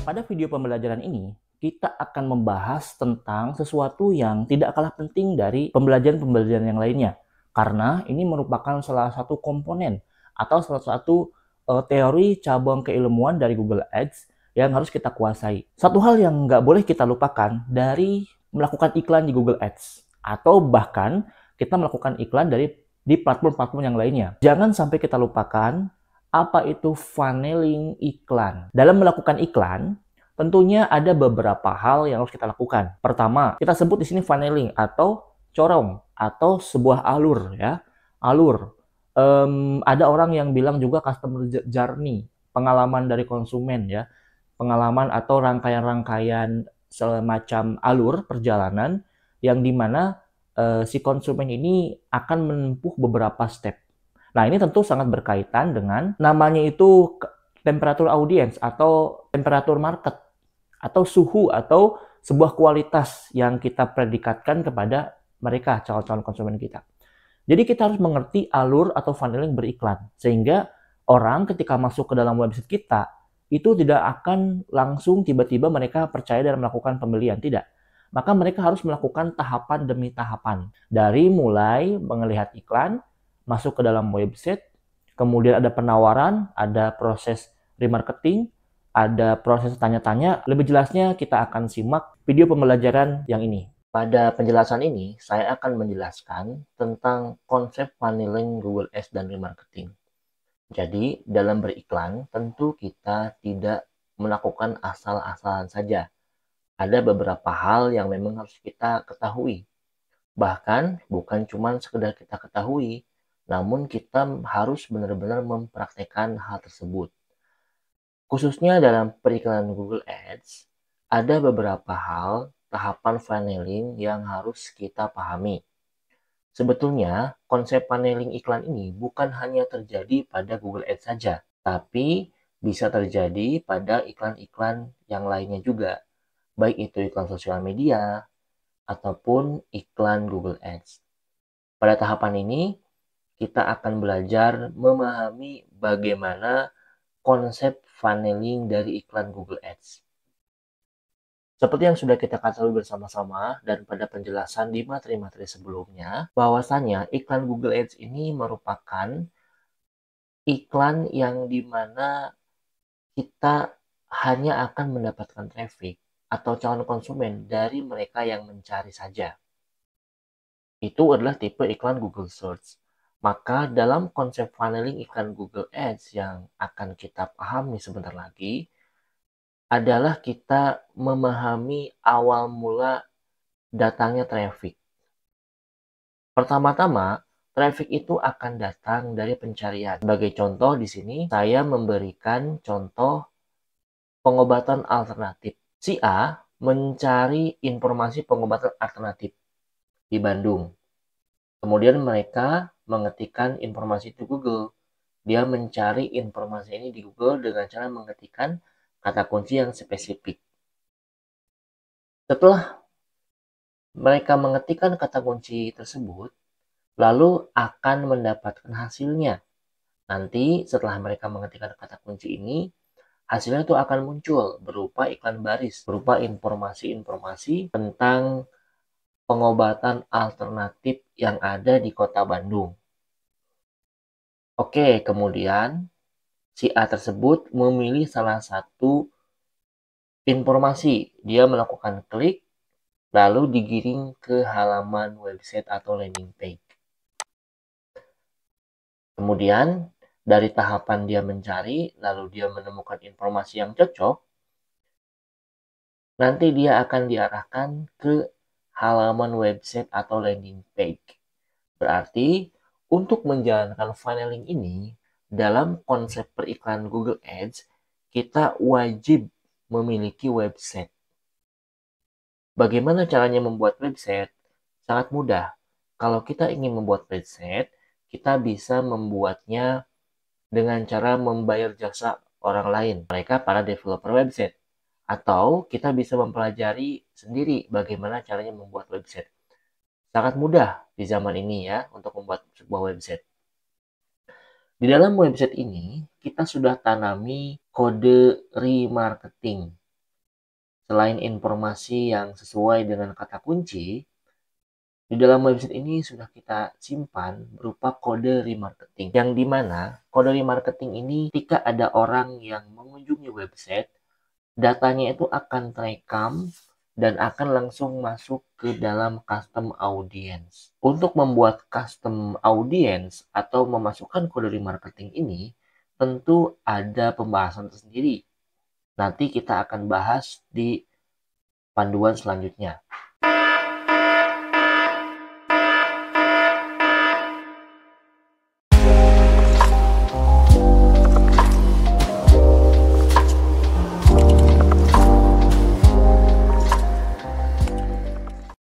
Pada video pembelajaran ini, kita akan membahas tentang sesuatu yang tidak kalah penting dari pembelajaran-pembelajaran yang lainnya. Karena ini merupakan salah satu komponen atau salah satu teori cabang keilmuan dari Google Ads yang harus kita kuasai. Satu hal yang nggak boleh kita lupakan dari melakukan iklan di Google Ads atau bahkan kita melakukan iklan di platform-platform yang lainnya. Jangan sampai kita lupakan apa itu funneling iklan. Dalam melakukan iklan, tentunya ada beberapa hal yang harus kita lakukan. Pertama, kita sebut di sini funneling atau corong atau sebuah alur ya. Alur. Ada orang yang bilang juga customer journey, pengalaman dari konsumen ya. Pengalaman atau rangkaian-rangkaian semacam alur perjalanan yang dimana si konsumen ini akan menempuh beberapa step. Nah, ini tentu sangat berkaitan dengan namanya itu temperatur audiens atau temperatur market atau suhu atau sebuah kualitas yang kita predikatkan kepada mereka, calon-calon konsumen kita. Jadi kita harus mengerti alur atau funneling beriklan sehingga orang ketika masuk ke dalam website kita itu tidak akan langsung tiba-tiba mereka percaya dan melakukan pembelian, tidak. Maka mereka harus melakukan tahapan demi tahapan. Dari mulai melihat iklan, masuk ke dalam website, kemudian ada penawaran, ada proses remarketing, ada proses tanya-tanya. Lebih jelasnya kita akan simak video pembelajaran yang ini. Pada penjelasan ini, saya akan menjelaskan tentang konsep funneling Google Ads dan remarketing. Jadi, dalam beriklan, tentu kita tidak melakukan asal-asalan saja. Ada beberapa hal yang memang harus kita ketahui. Bahkan, bukan cuma sekedar kita ketahui, namun kita harus benar-benar mempraktekkan hal tersebut. Khususnya dalam periklanan Google Ads, ada beberapa hal tahapan funneling yang harus kita pahami. Sebetulnya, konsep funneling iklan ini bukan hanya terjadi pada Google Ads saja, tapi bisa terjadi pada iklan-iklan yang lainnya juga, baik itu iklan sosial media ataupun iklan Google Ads. Pada tahapan ini, kita akan belajar memahami bagaimana konsep funneling dari iklan Google Ads. Seperti yang sudah kita ketahui bersama-sama dan pada penjelasan di materi-materi sebelumnya, bahwasannya iklan Google Ads ini merupakan iklan yang dimana kita hanya akan mendapatkan traffic atau calon konsumen dari mereka yang mencari saja. Itu adalah tipe iklan Google Search. Maka dalam konsep funneling iklan Google Ads yang akan kita pahami sebentar lagi adalah kita memahami awal mula datangnya traffic. Pertama-tama, traffic itu akan datang dari pencarian. Sebagai contoh di sini, saya memberikan contoh pengobatan alternatif. Si A mencari informasi pengobatan alternatif di Bandung. Kemudian mereka mengetikkan informasi itu Google. Dia mencari informasi ini di Google dengan cara mengetikkan kata kunci yang spesifik. Setelah mereka mengetikkan kata kunci tersebut, lalu akan mendapatkan hasilnya. Nanti setelah mereka mengetikkan kata kunci ini, hasilnya itu akan muncul berupa iklan baris, berupa informasi-informasi tentang pengobatan alternatif yang ada di kota Bandung. Oke, kemudian si A tersebut memilih salah satu informasi. Dia melakukan klik, lalu digiring ke halaman website atau landing page. Kemudian, dari tahapan dia mencari, lalu dia menemukan informasi yang cocok, nanti dia akan diarahkan ke halaman website atau landing page. Berarti, untuk menjalankan funneling ini, dalam konsep periklan Google Ads, kita wajib memiliki website. Bagaimana caranya membuat website? Sangat mudah. Kalau kita ingin membuat website, kita bisa membuatnya dengan cara membayar jasa orang lain, mereka para developer website. Atau kita bisa mempelajari sendiri bagaimana caranya membuat website. Sangat mudah di zaman ini ya untuk membuat sebuah website. Di dalam website ini, kita sudah tanami kode remarketing. Selain informasi yang sesuai dengan kata kunci, di dalam website ini sudah kita simpan berupa kode remarketing, yang dimana kode remarketing ini ketika ada orang yang mengunjungi website, datanya itu akan terekam dan akan langsung masuk ke dalam custom audience. Untuk membuat custom audience atau memasukkan kode remarketing ini, tentu ada pembahasan tersendiri. Nanti kita akan bahas di panduan selanjutnya.